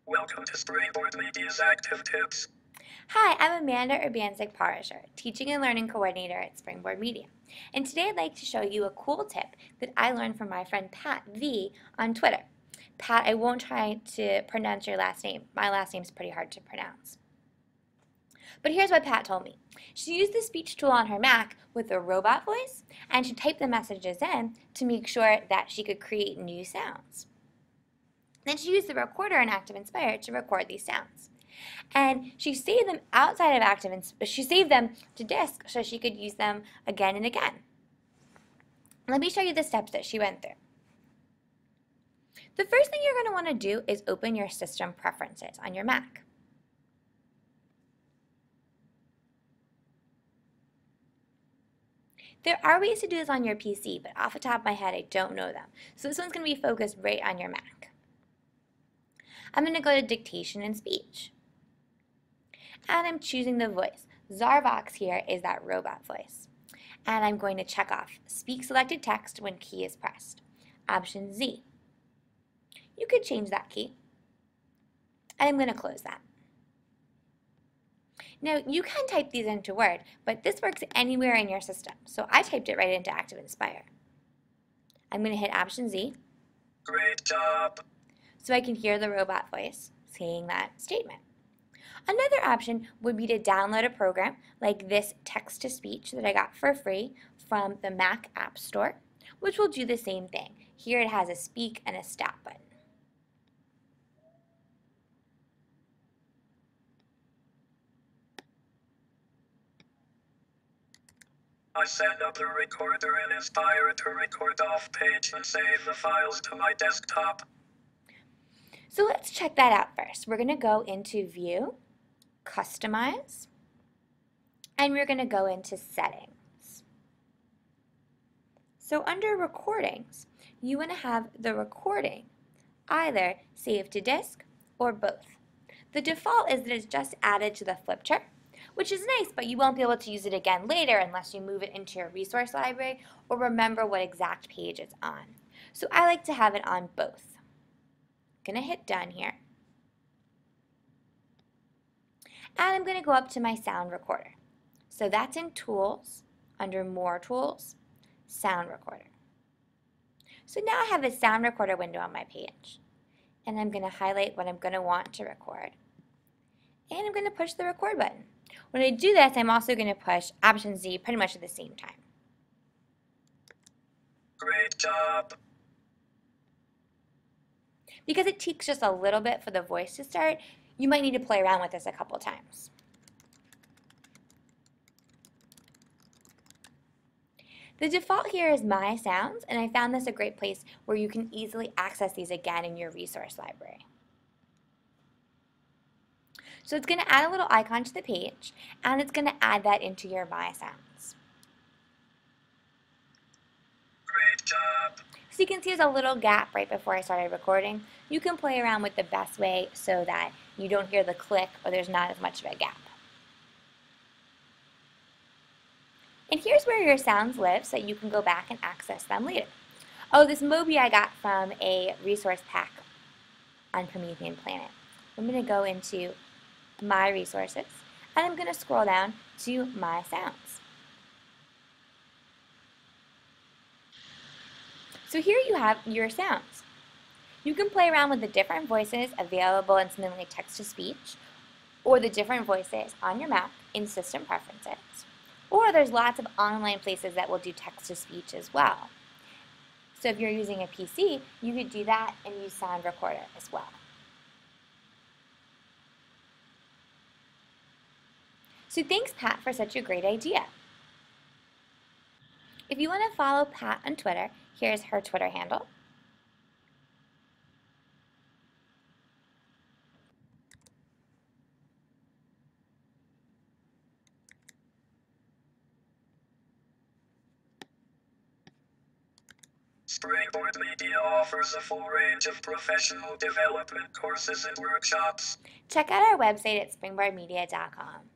Welcome to Springboard Media's Active Tips. Hi, I'm Amanda Urbanczyk-Parasher, Teaching and Learning Coordinator at Springboard Media. And today I'd like to show you a cool tip that I learned from my friend Pat V on Twitter. Pat, I won't try to pronounce your last name. My last name's pretty hard to pronounce. But here's what Pat told me. She used the speech tool on her Mac with a robot voice, and she typed the messages in to make sure that she could create new sounds. Then she used the recorder in ActivInspire to record these sounds. And she saved them outside of ActivInspire. She saved them to disk so she could use them again and again. Let me show you the steps that she went through. The first thing you're going to want to do is open your system preferences on your Mac. There are ways to do this on your PC, but off the top of my head, I don't know them. So this one's going to be focused right on your Mac. I'm going to go to Dictation and Speech. And I'm choosing the voice. Zarvox here is that robot voice. And I'm going to check off Speak Selected Text when key is pressed. Option Z. You could change that key. And I'm going to close that. Now, you can type these into Word, but this works anywhere in your system. So I typed it right into ActivInspire. I'm going to hit Option Z. Great job. So I can hear the robot voice saying that statement. Another option would be to download a program like this text-to-speech that I got for free from the Mac App Store, which will do the same thing. Here it has a speak and a stop button. I set up the recorder in Inspire to record off-page and save the files to my desktop. So let's check that out first. We're going to go into View, Customize, and we're going to go into Settings. So under Recordings, you want to have the recording either save to disk or both. The default is that it's just added to the flip chart, which is nice, but you won't be able to use it again later unless you move it into your resource library or remember what exact page it's on. So I like to have it on both. I'm going to hit Done here. And I'm going to go up to my sound recorder. So that's in Tools, under More Tools, Sound Recorder. So now I have a sound recorder window on my page. And I'm going to highlight what I'm going to want to record. And I'm going to push the record button. When I do this, I'm also going to push Option Z pretty much at the same time. Great job. Because it takes just a little bit for the voice to start, you might need to play around with this a couple times. The default here is My Sounds, and I found this a great place where you can easily access these again in your resource library. So it's going to add a little icon to the page, and it's going to add that into your My Sounds. Great job. So you can see there's a little gap right before I started recording. You can play around with the best way so that you don't hear the click or there's not as much of a gap. And here's where your sounds live so that you can go back and access them later. Oh, this Moby I got from a resource pack on Promethean Planet. I'm going to go into My Resources and I'm going to scroll down to My Sounds. So here you have your sounds. You can play around with the different voices available in something like text-to-speech or the different voices on your Mac in System Preferences. Or there's lots of online places that will do text-to-speech as well. So if you're using a PC, you could do that and use Sound Recorder as well. So thanks, Pat, for such a great idea. If you want to follow Pat on Twitter, here's her Twitter handle. Springboard Media offers a full range of professional development courses and workshops. Check out our website at springboardmedia.com.